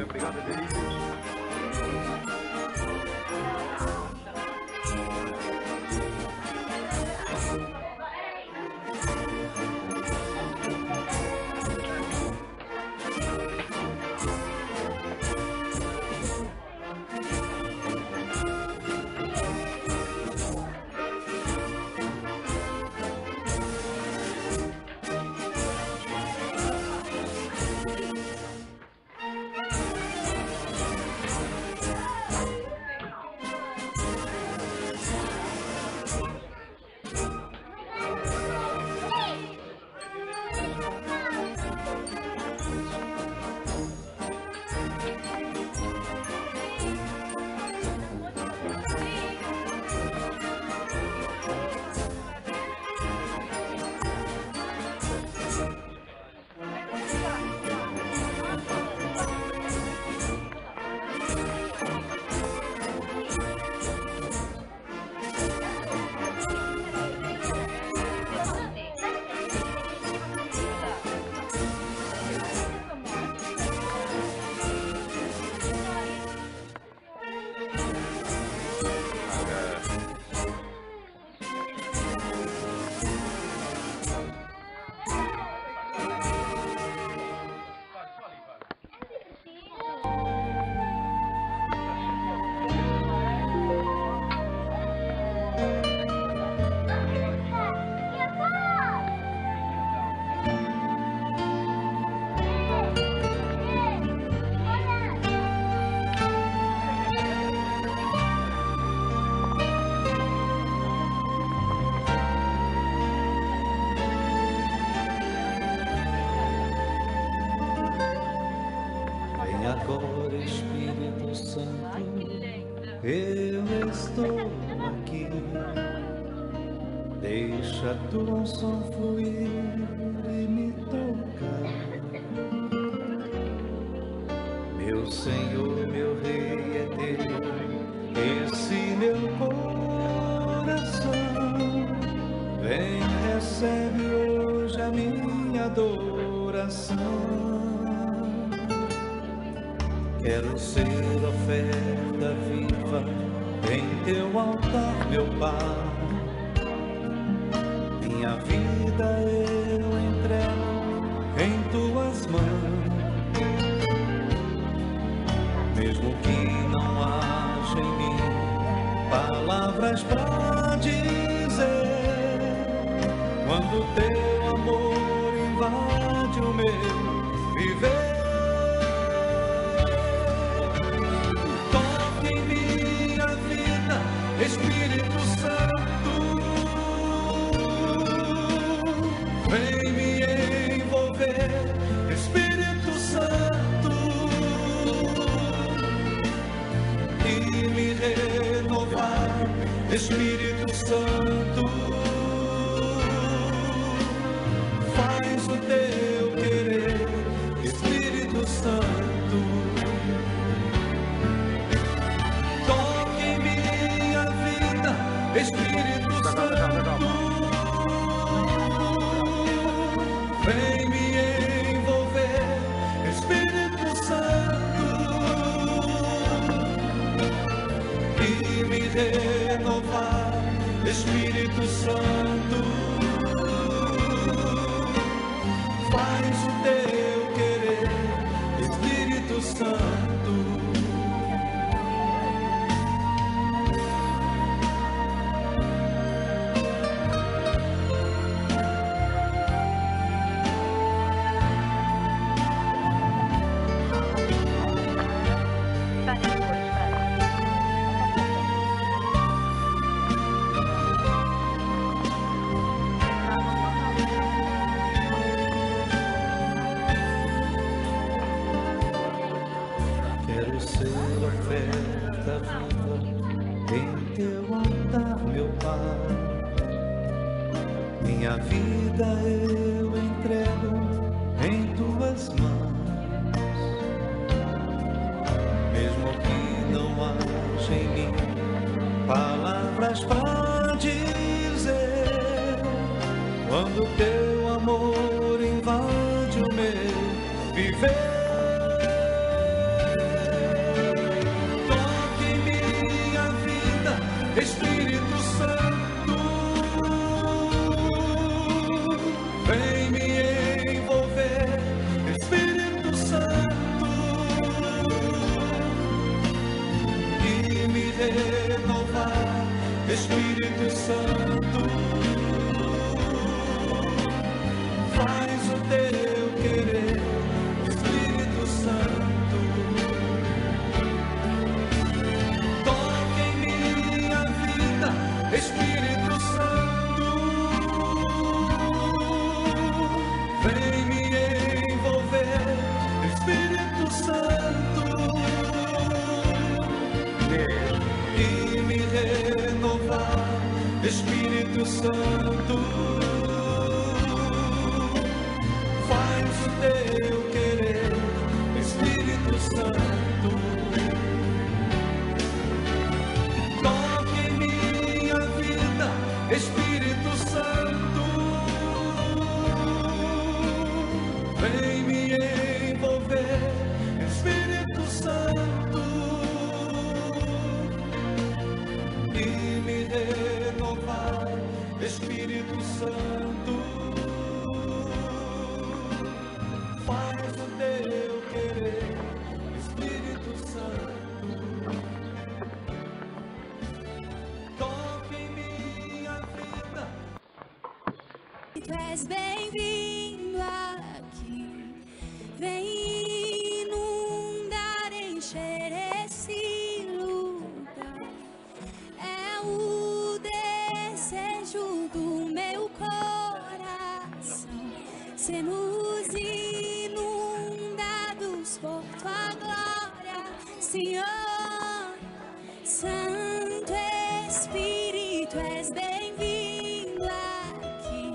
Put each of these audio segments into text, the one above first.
Obrigado, Delícias. Agora, Espírito Santo, eu estou aqui. Deixa a tua unção fluir e me tocar. Meu Senhor, meu Rei é teu, esse meu coração. Vem, recebe hoje a minha adoração. Quero ser oferta viva em teu altar, meu Pai. Minha vida eu entrego em tuas mãos. Mesmo que não haja em mim palavras pra dizer, quando teu amor invade o meu viver. Espírito Santo, vem me envolver. Espírito Santo, e me renovar. Espírito Santo, faz o teu querer. Espírito Santo, Espírito Santo, vem me envolver. Espírito Santo, e me renovar. Espírito Santo, faz o teu querer. Espírito Santo, quero ser oferta viva em teu altar, meu Pai. Minha vida eu entrego em tuas mãos. Mesmo que não haja deixa em mim palavras para dizer. Quando teu amor invade o meu viver. Toque em minha vida, Espírito Santo. Vem me envolver, Espírito Santo, e me renovar, Espírito Santo. Faz o teu querer, Espírito Santo. Toque em minha vida, Espírito Santo. Vem me envolver, Espírito Santo, e me renovar, Espírito Santo. Faz o teu querer, Espírito Santo. Toque em minha vida, Espírito Santo. Vem me envolver, Espírito Santo, e me renovar, Espírito Santo. Faz o teu querer, Espírito Santo. Toque em minha vida. Tu és bem-vindo aqui, vem inundar, encher esse lugar. É o desejo do meu coração, sermos inundados por tua glória, Senhor. Santo Espírito, és bem-vindo aqui.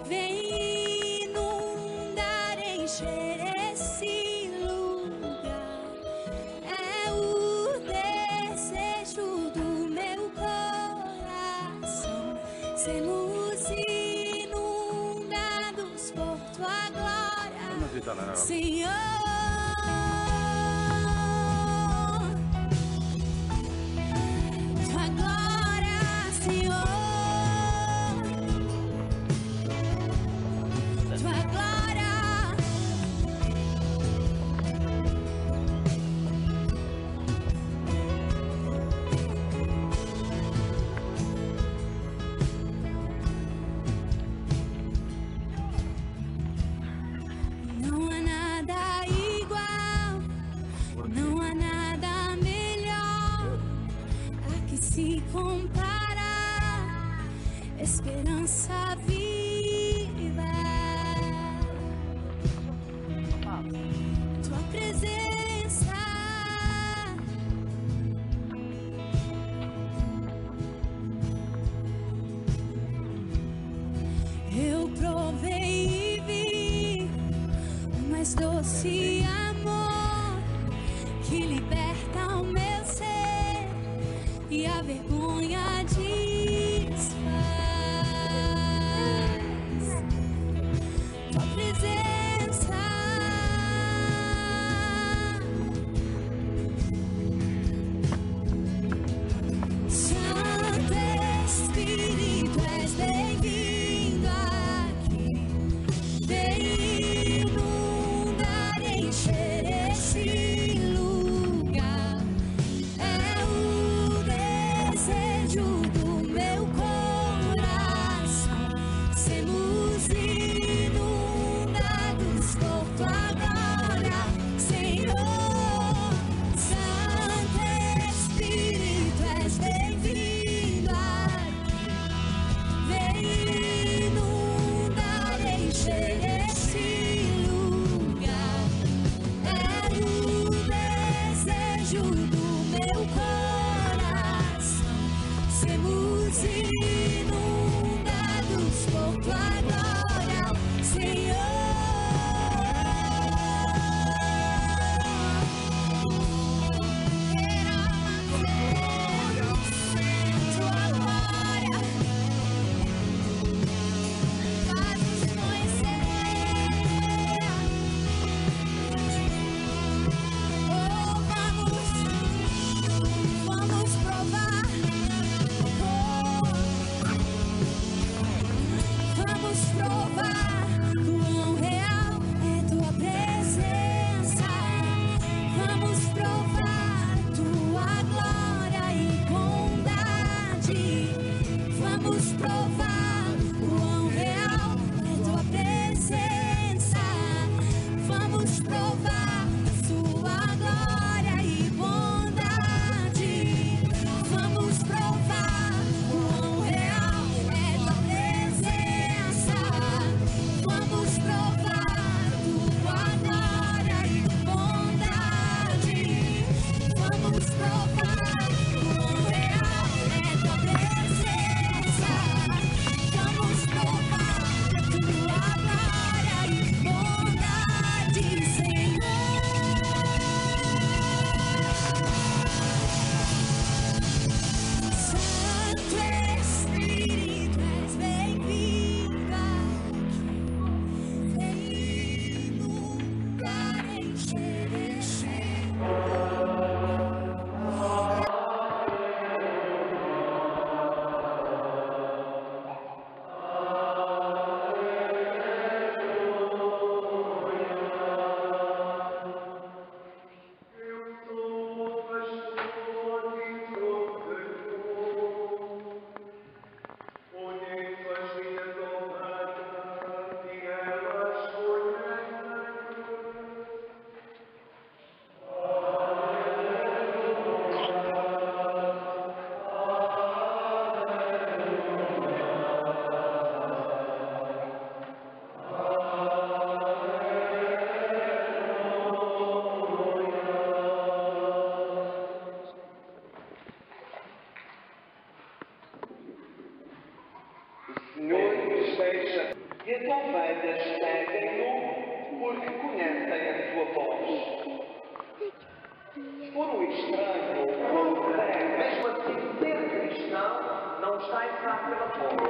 Vem inundar, encher esse lugar. É o desejo do meu coração, sermos inundados por tua glória, Senhor. Tua glória, Senhor. Tua glória. Não há nada igual, não há nada melhor a que se comparar. Esperança viva, tua presença. Eu provei e vi o mais doce amor que liberta o meu ser e a vergonha desfaz. Tua presença, Santo Espírito, és bem-vindo aqui. Vem inundar, encher esse lugar. É o desejo do meu coração, sermos inundados por tua glória, Senhor. Santo Espírito, és bem-vindo aqui. Vem inundar, encher esse lugar. É o desejo do meu coração, sermos inundados por tua glória, Senhor. Vamos provar quão real é tua presença. Vamos provar a sua glória e bondade. Vamos provar quão real é tua presença. Vamos provar tua glória e bondade. Vamos provar quão real é tua presença. Vamos provar tua glória e bondade, Senhor. Santo Espírito, és bem-vindo aqui. Vem inundar, encher, encher. Eu sou pastor e protetor. Conheço as minhas ovelhas e elas conhecem-me. O Senhor esteja e as ovelhas seguem-no porque conhecem a sua voz. Se for um estranho ou um cego, mesmo assim ser cristão, não está a entrar pela porta.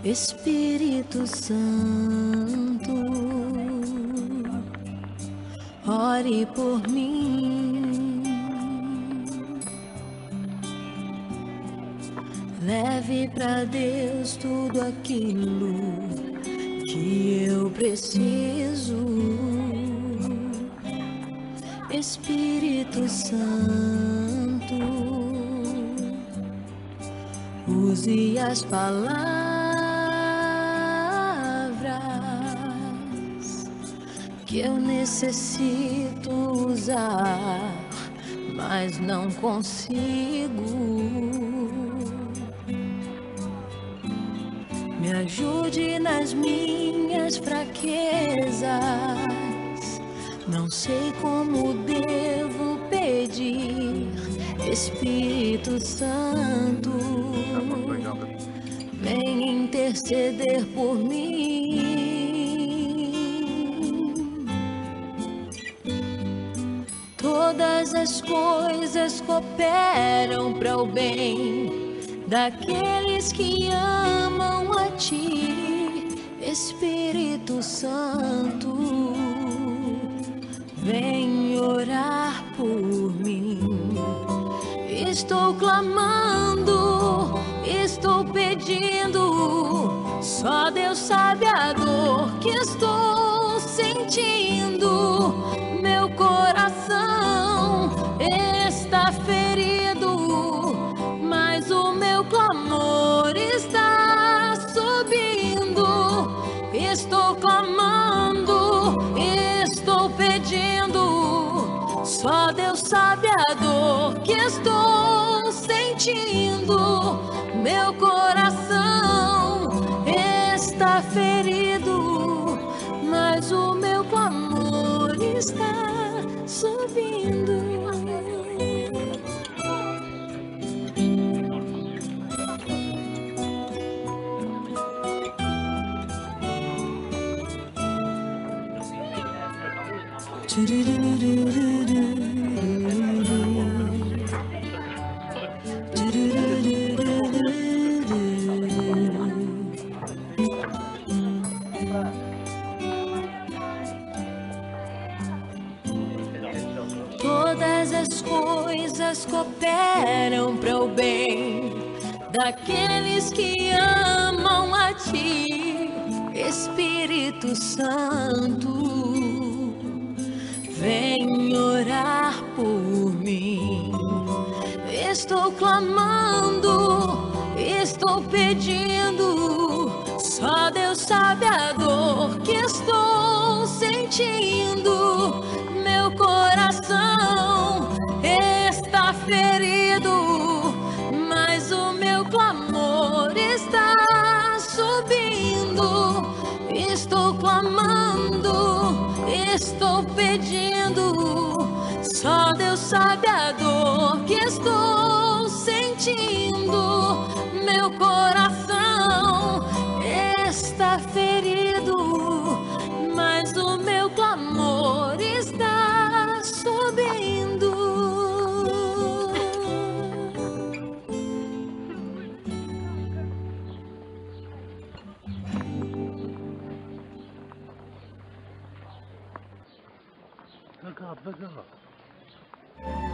Espírito Santo, ore por mim, leve pra Deus tudo aquilo que eu preciso. Espírito Santo, use as palavras que eu necessito usar, mas não consigo. Me ajude nas minhas fraquezas. Não sei como devo pedir. Espírito Santo, vem interceder por mim. Todas as coisas cooperam para o bem daqueles que amam a Ti. Espírito Santo, vem orar por mim. Estou clamando, estou pedindo. Só Deus sabe a dor que estou sentindo. Meu coração está ferido, mas o meu clamor está subindo. Estou clamando, estou pedindo. Só Deus sabe a dor que estou sentindo. Meu coração está ferido, mas o meu clamor está subindo. Todas as coisas cooperam para o bem daqueles que amam a Ti. Espírito Santo, vem orar por mim. Estou clamando, estou pedindo. Só Deus sabe a dor que estou sentindo. Meu coração está ferido, mas o meu clamor está subindo. Estou clamando, estou pedindo. Só Deus sabe a dor que estou sentindo. Meu coração está ferido, mas o meu clamor está subindo.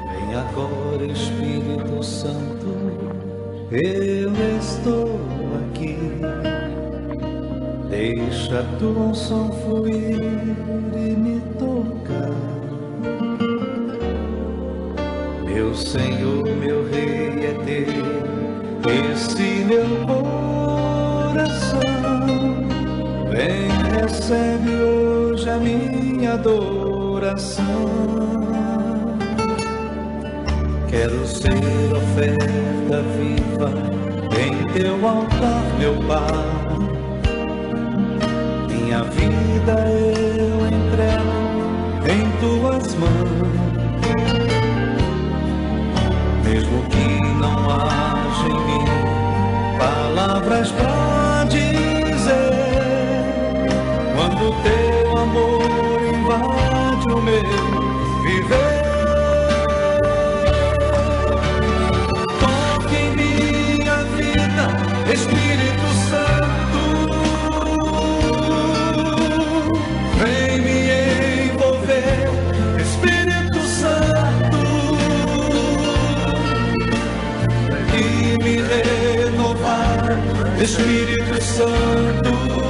Vem agora, Espírito Santo, eu estou aqui. Deixa tua unção fluir e me tocar. Meu Senhor, meu Rei é teu, esse meu coração. Vem, recebe hoje a minha adoração. Quero ser oferta viva em teu altar, meu Pai. Minha vida eu entrego em tuas mãos. Mesmo que não haja em mim palavras pra dizer, quando teu amor invade o meu viver. Espírito Santo, Espírito Santo,